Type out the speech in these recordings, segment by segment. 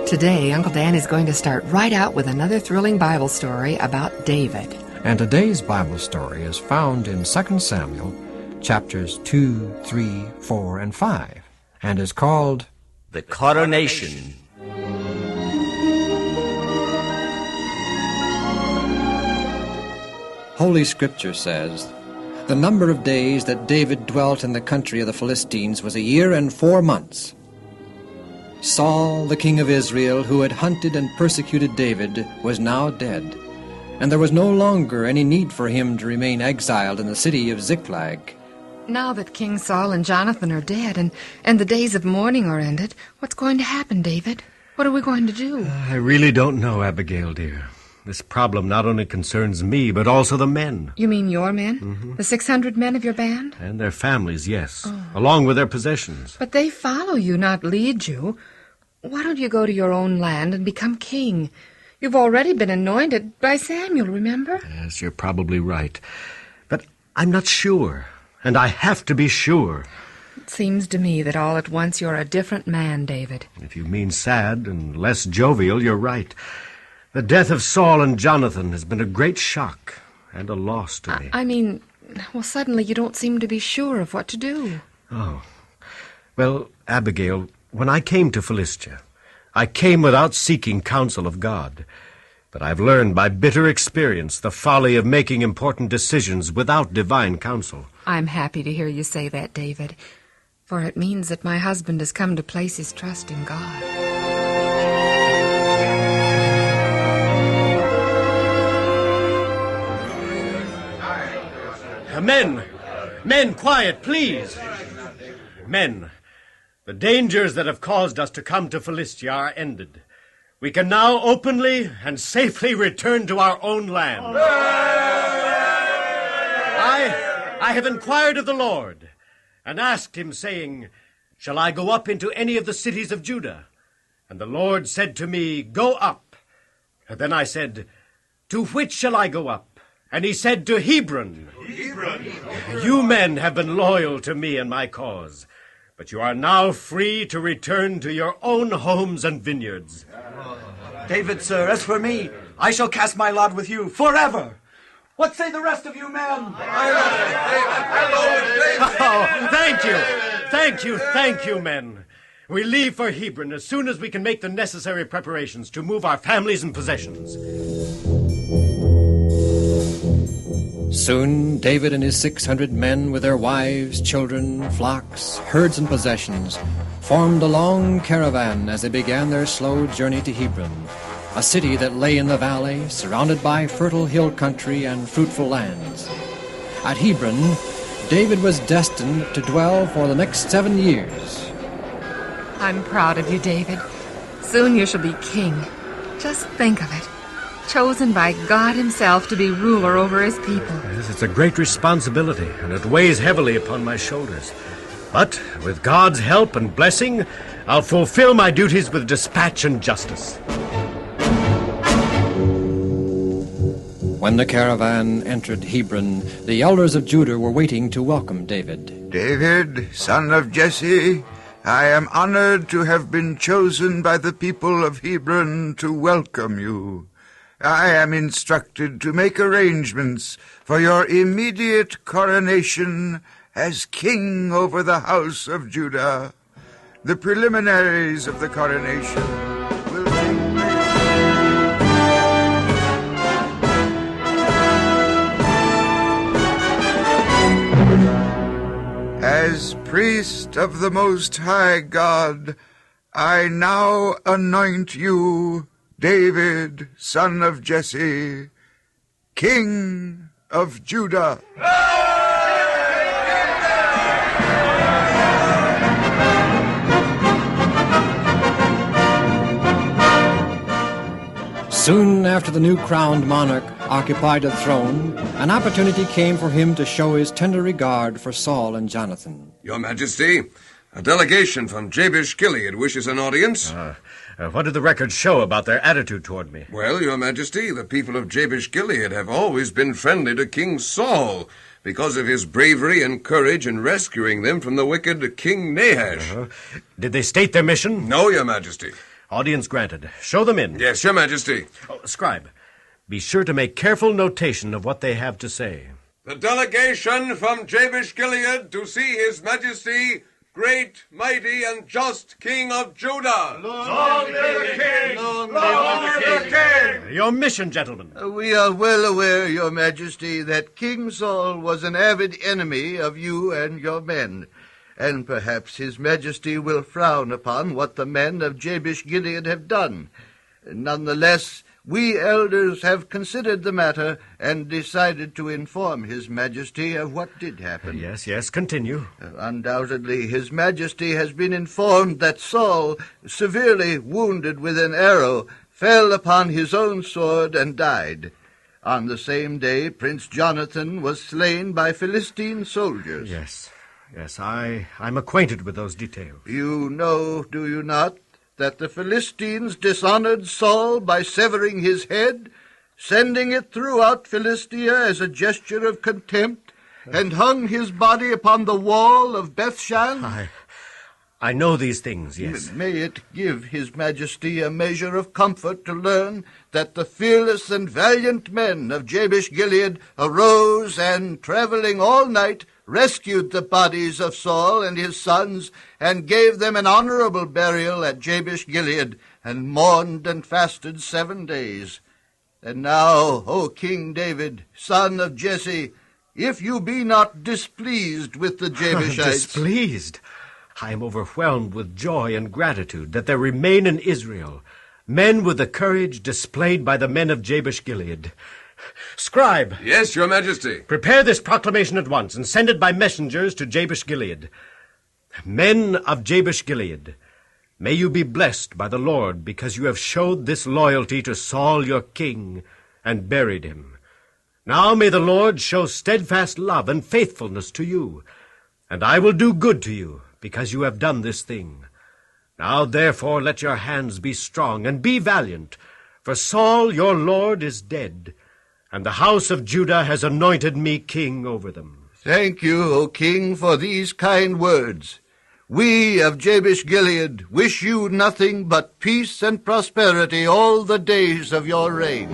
Today, Uncle Dan is going to start right out with another thrilling Bible story about David. And today's Bible story is found in 2 Samuel, chapters 2, 3, 4, and 5, and is called The Coronation. Holy Scripture says, "The number of days that David dwelt in the country of the Philistines was 1 year and 4 months. Saul, the king of Israel, who had hunted and persecuted David, was now dead, and there was no longer any need for him to remain exiled in the city of Ziklag." Now that King Saul and Jonathan are dead and the days of mourning are ended, what's going to happen, David? What are we going to do? I really don't know, Abigail, dear. This problem not only concerns me, but also the men. You mean your men? Mm-hmm. The 600 men of your band? And their families, yes, along with their possessions. But they follow you, not lead you. Why don't you go to your own land and become king? You've already been anointed by Samuel, remember? Yes, you're probably right. But I'm not sure, and I have to be sure. It seems to me that all at once you're a different man, David. If you mean sad and less jovial, you're right. The death of Saul and Jonathan has been a great shock and a loss to me. I mean, suddenly you don't seem to be sure of what to do. Oh. Well, Abigail, when I came to Philistia, I came without seeking counsel of God. But I've learned by bitter experience the folly of making important decisions without divine counsel. I'm happy to hear you say that, David, for it means that my husband has come to place his trust in God. Men, quiet, please. Men, the dangers that have caused us to come to Philistia are ended. We can now openly and safely return to our own land. I have inquired of the Lord and asked him, saying, "Shall I go up into any of the cities of Judah?" And the Lord said to me, "Go up." And then I said, "To which shall I go up?" And he said, "To Hebron." You men have been loyal to me and my cause, but you are now free to return to your own homes and vineyards. David, sir, as for me, I shall cast my lot with you forever. What say the rest of you men? Oh, thank you, men. We leave for Hebron as soon as we can make the necessary preparations to move our families and possessions. Soon David and his 600 men, with their wives, children, flocks, herds, and possessions, formed a long caravan as they began their slow journey to Hebron, a city that lay in the valley, surrounded by fertile hill country and fruitful lands. At Hebron, David was destined to dwell for the next 7 years. I'm proud of you, David. Soon you shall be king. Just think of it. Chosen by God himself to be ruler over his people. Yes, it's a great responsibility, and it weighs heavily upon my shoulders. But with God's help and blessing, I'll fulfill my duties with dispatch and justice. When the caravan entered Hebron, the elders of Judah were waiting to welcome David. "David, son of Jesse, I am honored to have been chosen by the people of Hebron to welcome you. I am instructed to make arrangements for your immediate coronation as king over the house of Judah. The preliminaries of the coronation will take place. As priest of the Most High God, I now anoint you, David, son of Jesse, King of Judah. Soon after the new crowned monarch occupied the throne, an opportunity came for him to show his tender regard for Saul and Jonathan. Your Majesty, a delegation from Jabesh Gilead wishes an audience. What did the records show about their attitude toward me? Well, Your Majesty, the people of Jabesh Gilead have always been friendly to King Saul because of his bravery and courage in rescuing them from the wicked King Nahash. Did they state their mission? No, Your Majesty. Audience granted. Show them in. Yes, Your Majesty. Oh, scribe, be sure to make careful notation of what they have to say. The delegation from Jabesh Gilead to see His Majesty, great, mighty, and just King of Judah. Long live the King! Long live the King! Your mission, gentlemen. We are well aware, Your Majesty, that King Saul was an avid enemy of you and your men, and perhaps His Majesty will frown upon what the men of Jabesh Gilead have done. Nonetheless, we elders have considered the matter and decided to inform His Majesty of what did happen. Yes, continue. Undoubtedly, His Majesty has been informed that Saul, severely wounded with an arrow, fell upon his own sword and died. On the same day, Prince Jonathan was slain by Philistine soldiers. Yes, I'm acquainted with those details. You know, do you not, that the Philistines dishonored Saul by severing his head, sending it throughout Philistia as a gesture of contempt, and hung his body upon the wall of Bethshan? I know these things, yes. May it give His Majesty a measure of comfort to learn that the fearless and valiant men of Jabesh Gilead arose and, traveling all night, rescued the bodies of Saul and his sons, and gave them an honorable burial at Jabesh Gilead, and mourned and fasted 7 days. And now, O King David, son of Jesse, if you be not displeased with the Jabeshites... Displeased? I am overwhelmed with joy and gratitude that there remain in Israel men with the courage displayed by the men of Jabesh Gilead. Scribe! Yes, Your Majesty. Prepare this proclamation at once and send it by messengers to Jabesh Gilead. Men of Jabesh Gilead, may you be blessed by the Lord because you have showed this loyalty to Saul your king and buried him. Now may the Lord show steadfast love and faithfulness to you, and I will do good to you because you have done this thing. Now therefore let your hands be strong and be valiant, for Saul your Lord is dead, and the house of Judah has anointed me king over them. Thank you, O King, for these kind words. We of Jabesh Gilead wish you nothing but peace and prosperity all the days of your reign.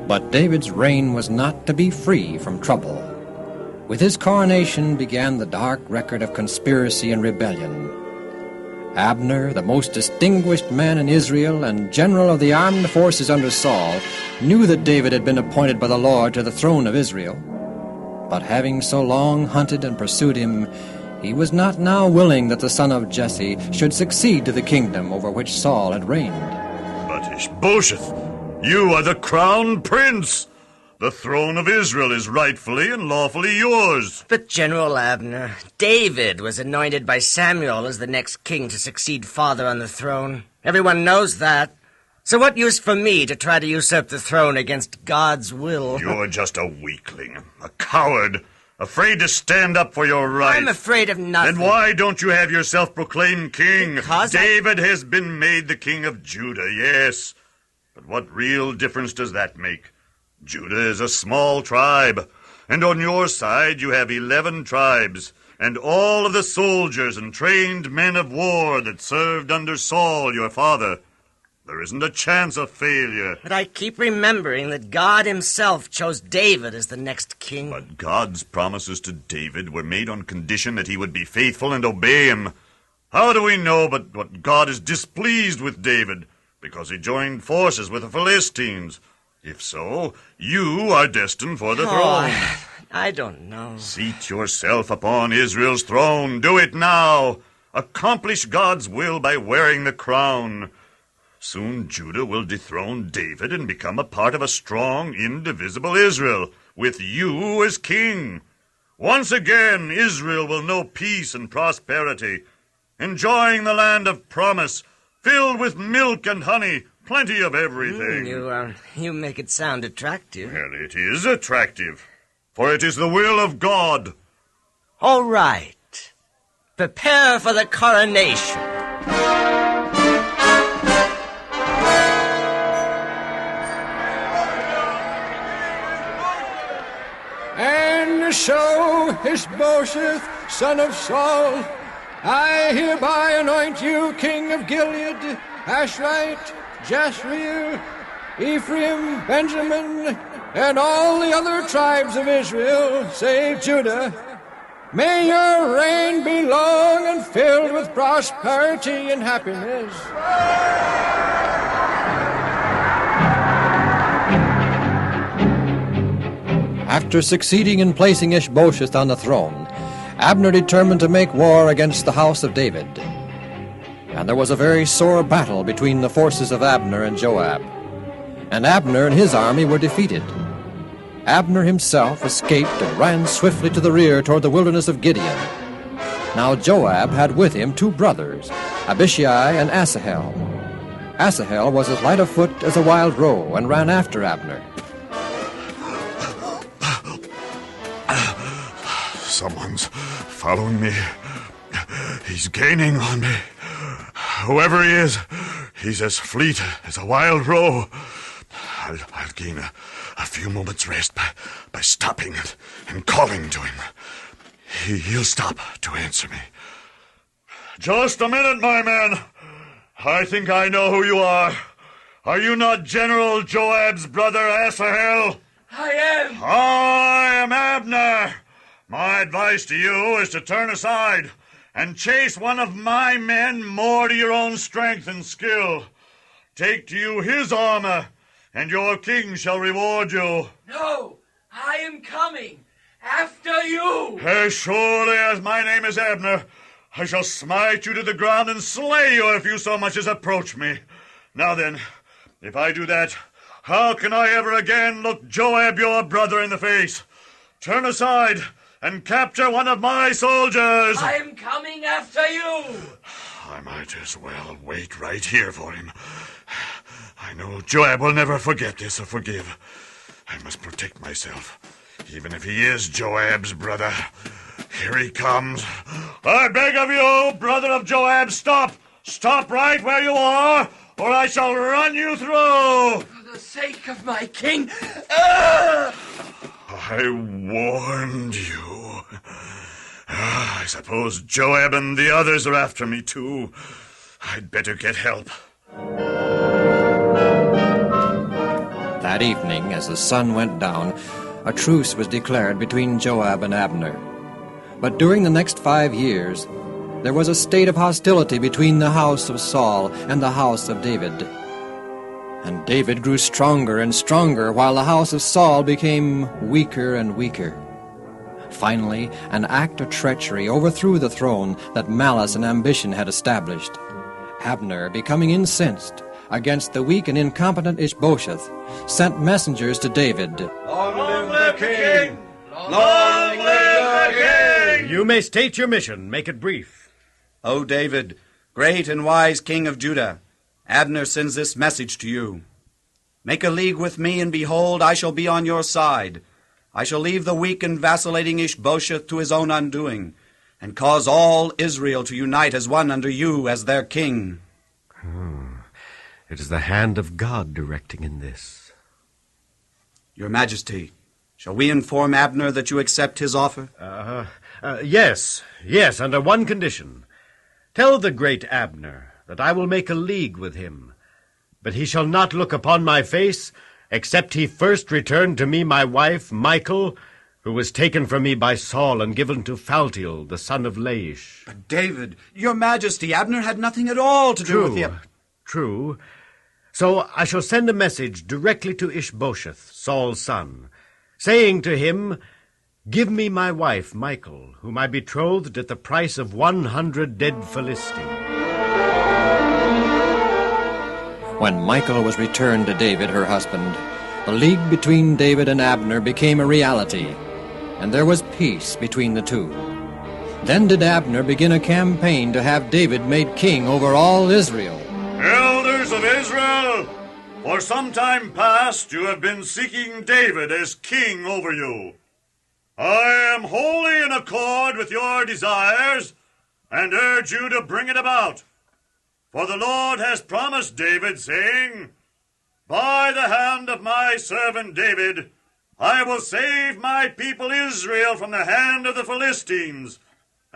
But David's reign was not to be free from trouble. With his coronation began the dark record of conspiracy and rebellion. Abner, the most distinguished man in Israel and general of the armed forces under Saul, knew that David had been appointed by the Lord to the throne of Israel. But having so long hunted and pursued him, he was not now willing that the son of Jesse should succeed to the kingdom over which Saul had reigned. But Ishbosheth, you are the crown prince. The throne of Israel is rightfully and lawfully yours. But, General Abner, David was anointed by Samuel as the next king to succeed father on the throne. Everyone knows that. So what use for me to try to usurp the throne against God's will? You're just a weakling, a coward, afraid to stand up for your rights. I'm afraid of nothing. Then why don't you have yourself proclaimed king? Because David has been made the king of Judah, yes. But what real difference does that make? Judah is a small tribe, and on your side you have 11 tribes, and all of the soldiers and trained men of war that served under Saul, your father. There isn't a chance of failure. But I keep remembering that God himself chose David as the next king. But God's promises to David were made on condition that he would be faithful and obey him. How do we know but what God is displeased with David because he joined forces with the Philistines? If so, you are destined for the throne. I don't know. Seat yourself upon Israel's throne. Do it now. Accomplish God's will by wearing the crown. Soon Judah will dethrone David and become a part of a strong, indivisible Israel, with you as king. Once again, Israel will know peace and prosperity, enjoying the land of promise, filled with milk and honey, plenty of everything. You make it sound attractive. Well, it is attractive, for it is the will of God. All right. Prepare for the coronation. And so Ishbosheth, son of Saul, I hereby anoint you King of Gilead, Ashrite, Jezreel, Ephraim, Benjamin, and all the other tribes of Israel, save Judah. May your reign be long and filled with prosperity and happiness. After succeeding in placing Ishbosheth on the throne, Abner determined to make war against the house of David. And there was a very sore battle between the forces of Abner and Joab. And Abner and his army were defeated. Abner himself escaped and ran swiftly to the rear toward the wilderness of Gideon. Now Joab had with him 2 brothers, Abishai and Asahel. Asahel was as light of foot as a wild roe and ran after Abner. Someone's following me. He's gaining on me. Whoever he is, he's as fleet as a wild roe. I'll gain a few moments' rest by stopping and calling to him. He'll stop to answer me. Just a minute, my man. I think I know who you are. Are you not General Joab's brother Asahel? I am. I am Abner. My advice to you is to turn aside and chase one of my men more to your own strength and skill. Take to you his armor, and your king shall reward you. No, I am coming after you. As surely as my name is Abner, I shall smite you to the ground and slay you if you so much as approach me. Now then, if I do that, how can I ever again look Joab your brother in the face? Turn aside and capture one of my soldiers. I am coming after you. I might as well wait right here for him. I know Joab will never forget this or forgive. I must protect myself, even if he is Joab's brother. Here he comes. I beg of you, brother of Joab, stop. Stop right where you are, or I shall run you through. For the sake of my king. I warned you. I suppose Joab and the others are after me, too. I'd better get help. That evening, as the sun went down, a truce was declared between Joab and Abner. But during the next 5 years, there was a state of hostility between the house of Saul and the house of David. And David grew stronger and stronger, while the house of Saul became weaker and weaker. Finally, an act of treachery overthrew the throne that malice and ambition had established. Abner, becoming incensed against the weak and incompetent Ishbosheth, sent messengers to David. Long live the king! Long live the king! You may state your mission. Make it brief. O David, great and wise king of Judah, Abner sends this message to you. Make a league with me, and behold, I shall be on your side. I shall leave the weak and vacillating Ishbosheth to his own undoing, and cause all Israel to unite as one under you as their king. It is the hand of God directing in this. Your Majesty, shall we inform Abner that you accept his offer? Yes, under one condition. Tell the great Abner that I will make a league with him, but he shall not look upon my face, except he first return to me my wife, Michal, who was taken from me by Saul and given to Phaltiel, the son of Laish. But David, your Majesty, Abner had nothing at all to do with him. True. So I shall send a message directly to Ishbosheth, Saul's son, saying to him, give me my wife, Michal, whom I betrothed at the price of 100 dead Philistines. When Michal was returned to David, her husband, the league between David and Abner became a reality, and there was peace between the two. Then did Abner begin a campaign to have David made king over all Israel. Elders of Israel, for some time past you have been seeking David as king over you. I am wholly in accord with your desires, and urge you to bring it about. For the Lord has promised David, saying, by the hand of my servant David, I will save my people Israel from the hand of the Philistines,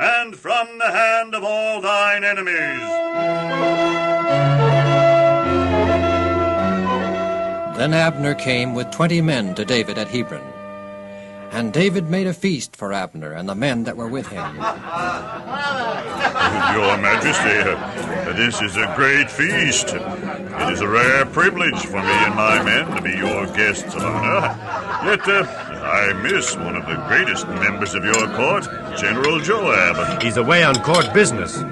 and from the hand of all thine enemies. Then Abner came with 20 men to David at Hebron. And David made a feast for Abner and the men that were with him. Your Majesty, this is a great feast. It is a rare privilege for me and my men to be your guests of honor. Yet, I miss one of the greatest members of your court, General Joab. He's away on court business.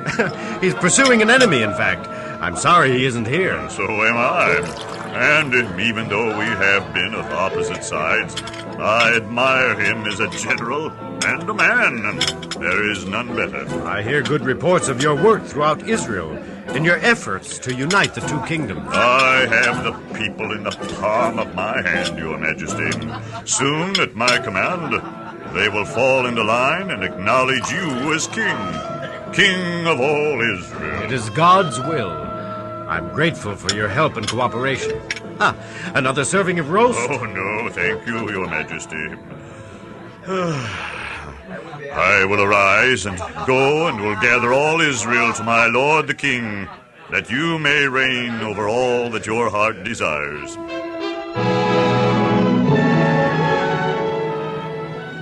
He's pursuing an enemy, in fact. I'm sorry he isn't here. And so am I. And even though we have been of opposite sides, I admire him as a general and a man. There is none better. I hear good reports of your work throughout Israel in your efforts to unite the two kingdoms. I have the people in the palm of my hand, Your Majesty. Soon, at my command, they will fall into line and acknowledge you as king. King of all Israel. It is God's will. I'm grateful for your help and cooperation. Another serving of roast? Oh, no, thank you, Your Majesty. I will arise and go and will gather all Israel to my lord the king, that you may reign over all that your heart desires.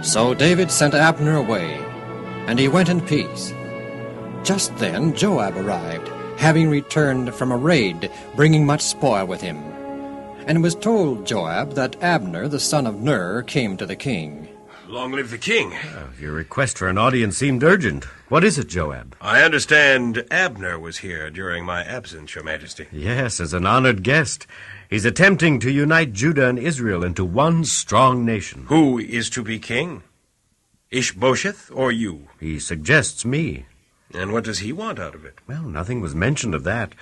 So David sent Abner away, and he went in peace. Just then Joab arrived, having returned from a raid, bringing much spoil with him. And it was told Joab that Abner, the son of Ner, came to the king. Long live the king. Your request for an audience seemed urgent. What is it, Joab? I understand Abner was here during my absence, Your Majesty. Yes, as an honored guest. He's attempting to unite Judah and Israel into one strong nation. Who is to be king? Ishbosheth or you? He suggests me. And what does he want out of it? Well, nothing was mentioned of that.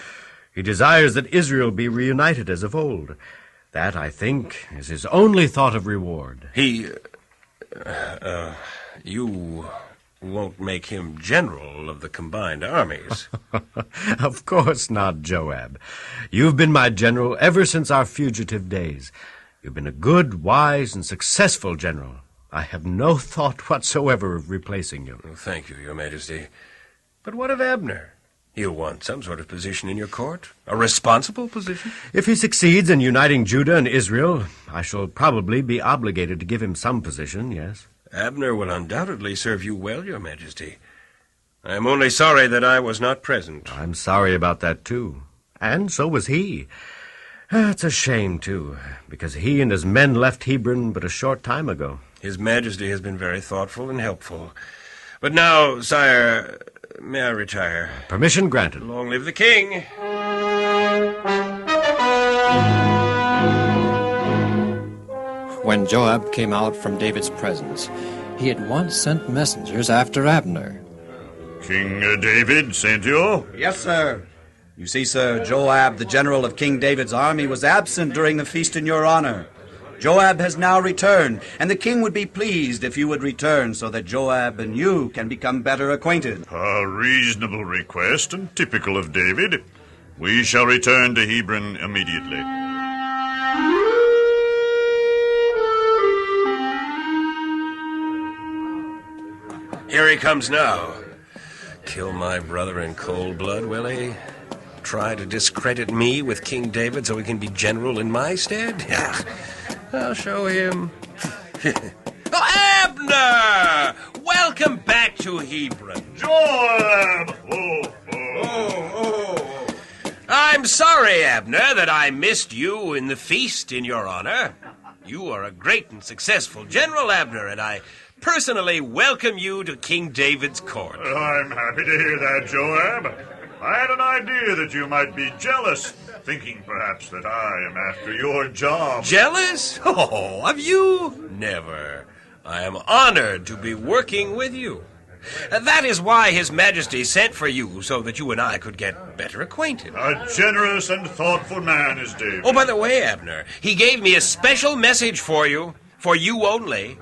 He desires that Israel be reunited as of old. That, I think, is his only thought of reward. You won't make him general of the combined armies. Of course not, Joab. You've been my general ever since our fugitive days. You've been a good, wise, and successful general. I have no thought whatsoever of replacing you. Well, thank you, Your Majesty. But what of Abner? He'll want some sort of position in your court. A responsible position? If he succeeds in uniting Judah and Israel, I shall probably be obligated to give him some position, yes. Abner will undoubtedly serve you well, Your Majesty. I am only sorry that I was not present. I'm sorry about that, too. And so was he. It's a shame, too, because he and his men left Hebron but a short time ago. His Majesty has been very thoughtful and helpful. But now, sire, may I retire? Permission granted. Long live the king. When Joab came out from David's presence, he at once sent messengers after Abner. King David sent you? Yes, sir. You see, sir, Joab, the general of King David's army, was absent during the feast in your honor. Joab has now returned, and the king would be pleased if you would return so that Joab and you can become better acquainted. A reasonable request and typical of David. We shall return to Hebron immediately. Here he comes now. Kill my brother in cold blood, will he? Try to discredit me with King David so he can be general in my stead? Yeah, I'll show him. Oh, Abner! Welcome back to Hebron. Joab! I'm sorry, Abner, that I missed you in the feast in your honor. You are a great and successful general, Abner, and I personally welcome you to King David's court. I'm happy to hear that, Joab. I had an idea that you might be jealous, thinking perhaps that I am after your job. Jealous? Oh, of you? Never. I am honored to be working with you. That is why His Majesty sent for you, so that you and I could get better acquainted. A generous and thoughtful man is David. Oh, by the way, Abner, he gave me a special message for you only.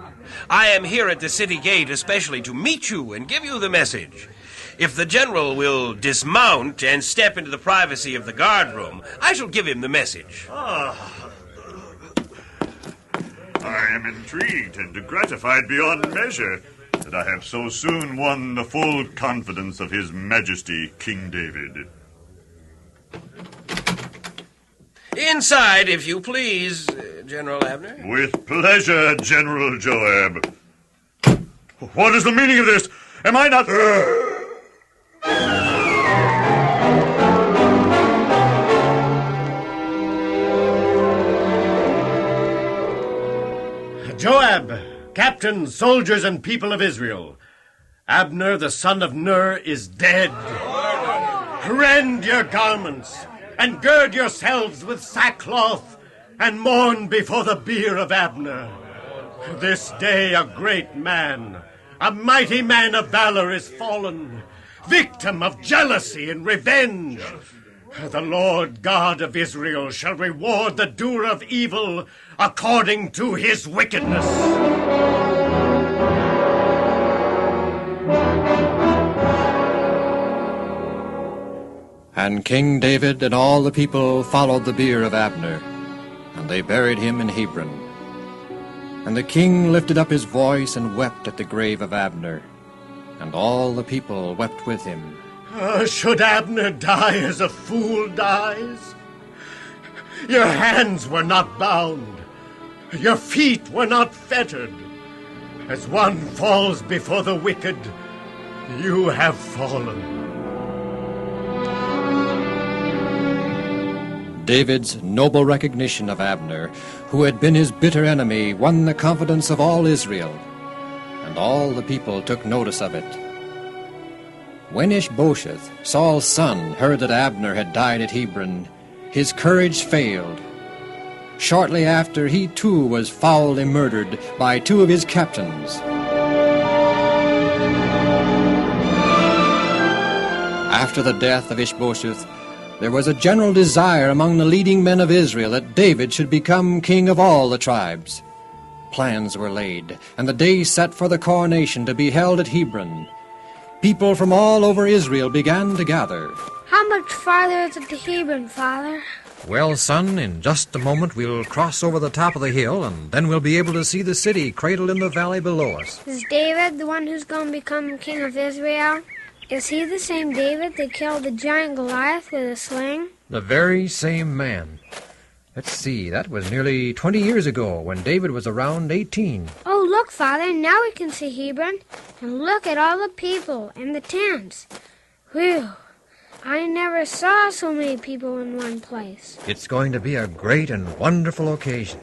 I am here at the city gate especially to meet you and give you the message. If the general will dismount and step into the privacy of the guard room, I shall give him the message. I am intrigued and gratified beyond measure. that I have so soon won the full confidence of His Majesty, King David. Inside, if you please, General Abner. With pleasure, General Joab. What is the meaning of this? Am I not... Joab, captain, soldiers, and people of Israel, Abner, the son of Ner, is dead. Rend your garments, and gird yourselves with sackcloth, and mourn before the bier of Abner. This day a great man, a mighty man of valor, is fallen, victim of jealousy and revenge. The Lord God of Israel shall reward the doer of evil according to his wickedness. And King David and all the people followed the bier of Abner, and they buried him in Hebron. And the king lifted up his voice and wept at the grave of Abner, and all the people wept with him. Should Abner die as a fool dies? Your hands were not bound. Your feet were not fettered. As one falls before the wicked, you have fallen. David's noble recognition of Abner, who had been his bitter enemy, won the confidence of all Israel, and all the people took notice of it. When Ishbosheth, Saul's son, heard that Abner had died at Hebron, his courage failed. Shortly after, he too was foully murdered by two of his captains. After the death of Ishbosheth, there was a general desire among the leading men of Israel that David should become king of all the tribes. Plans were laid, and the day set for the coronation to be held at Hebron. People from all over Israel began to gather. How much farther is it to Hebron, Father? Well, son, in just a moment we'll cross over the top of the hill, and then we'll be able to see the city cradled in the valley below us. Is David the one who's going to become king of Israel? Is he the same David that killed the giant Goliath with a sling? The very same man. Let's see, that was nearly 20 years ago when David was around 18. Oh, look, Father, now we can see Hebron. And look at all the people and the tents. Whew, I never saw so many people in one place. It's going to be a great and wonderful occasion.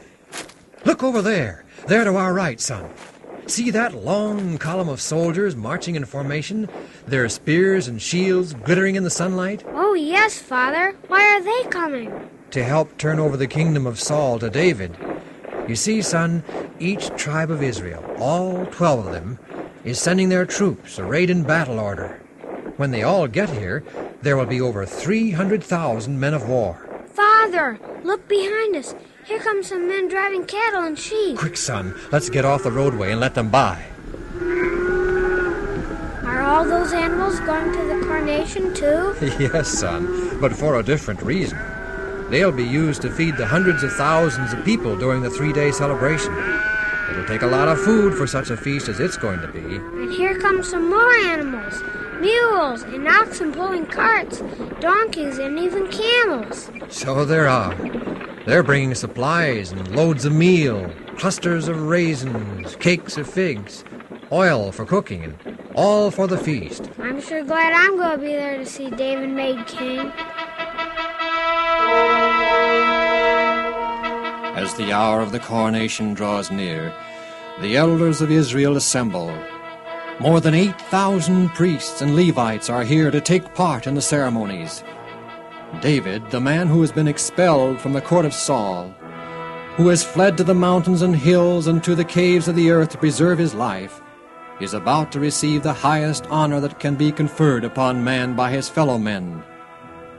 Look over there to our right, son. See that long column of soldiers marching in formation? Their spears and shields glittering in the sunlight? Oh, yes, Father. Why are they coming? To help turn over the kingdom of Saul to David. You see, son, each tribe of Israel, all 12 of them, is sending their troops arrayed in battle order. When they all get here, there will be over 300,000 men of war. Father, look behind us. Here come some men driving cattle and sheep. Quick, son, let's get off the roadway and let them by. Are all those animals going to the coronation, too? Yes, son, but for a different reason. They'll be used to feed the hundreds of thousands of people during the 3-day celebration. It'll take a lot of food for such a feast as it's going to be. And here come some more animals. Mules and oxen pulling carts, donkeys and even camels. So there are. They're bringing supplies and loads of meal, clusters of raisins, cakes of figs, oil for cooking, and all for the feast. I'm sure glad I'm going to be there to see David made king. As the hour of the coronation draws near, the elders of Israel assemble. More than 8,000 priests and Levites are here to take part in the ceremonies. David, the man who has been expelled from the court of Saul, who has fled to the mountains and hills and to the caves of the earth to preserve his life, is about to receive the highest honor that can be conferred upon man by his fellow men.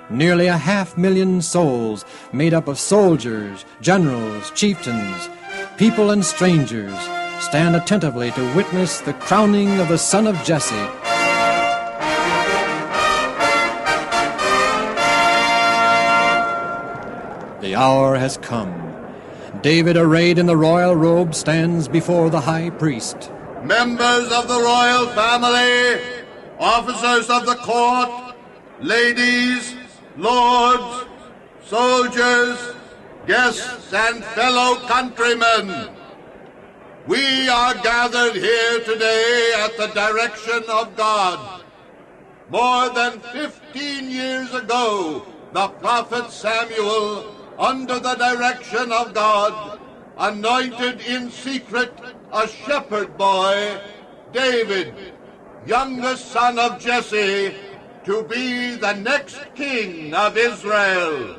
Nearly 500,000 souls, made up of soldiers, generals, chieftains, people and strangers, stand attentively to witness the crowning of the son of Jesse. The hour has come. David, arrayed in the royal robe, stands before the high priest. members of the royal family, officers of the court, ladies, lords, soldiers, guests, and fellow countrymen. We are gathered here today at the direction of God. More than 15 years ago, the prophet Samuel, under the direction of God, anointed in secret a shepherd boy, David, youngest son of Jesse, to be the next king of Israel.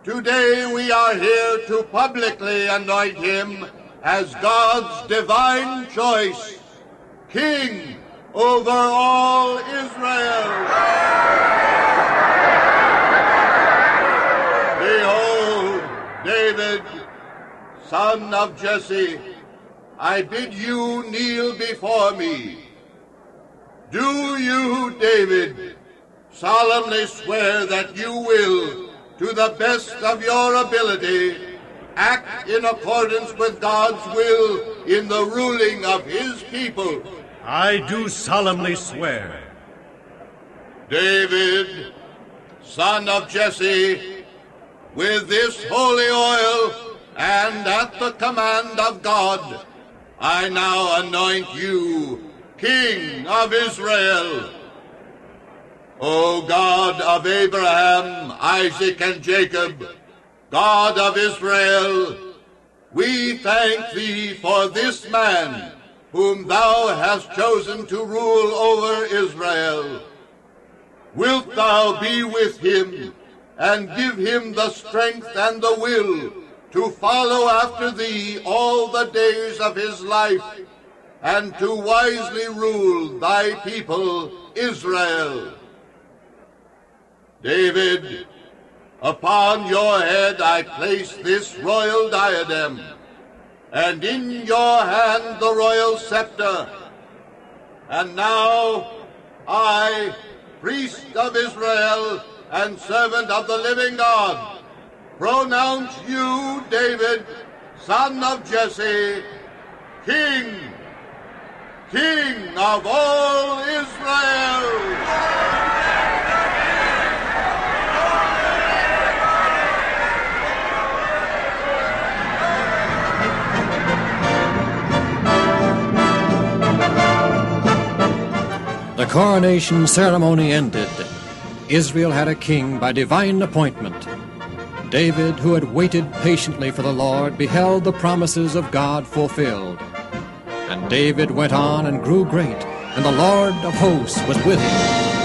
Today we are here to publicly anoint him as God's divine choice, king over all Israel. Behold, David, son of Jesse, I bid you kneel before me. Do you, David, solemnly swear that you will, to the best of your ability, act in accordance with God's will in the ruling of his people? I do solemnly swear. David, son of Jesse, with this holy oil and at the command of God, I now anoint you King of Israel. O God of Abraham, Isaac, and Jacob, God of Israel, we thank thee for this man whom thou hast chosen to rule over Israel. Wilt thou be with him and give him the strength and the will to follow after thee all the days of his life, and to wisely rule thy people Israel. David, upon your head I place this royal diadem, and in your hand the royal scepter. And now I, priest of Israel and servant of the living God, pronounce you, David, son of Jesse, King of all Israel. The coronation ceremony ended. Israel had a king by divine appointment. David, who had waited patiently for the Lord, beheld the promises of God fulfilled. And David went on and grew great, and the Lord of hosts was with him.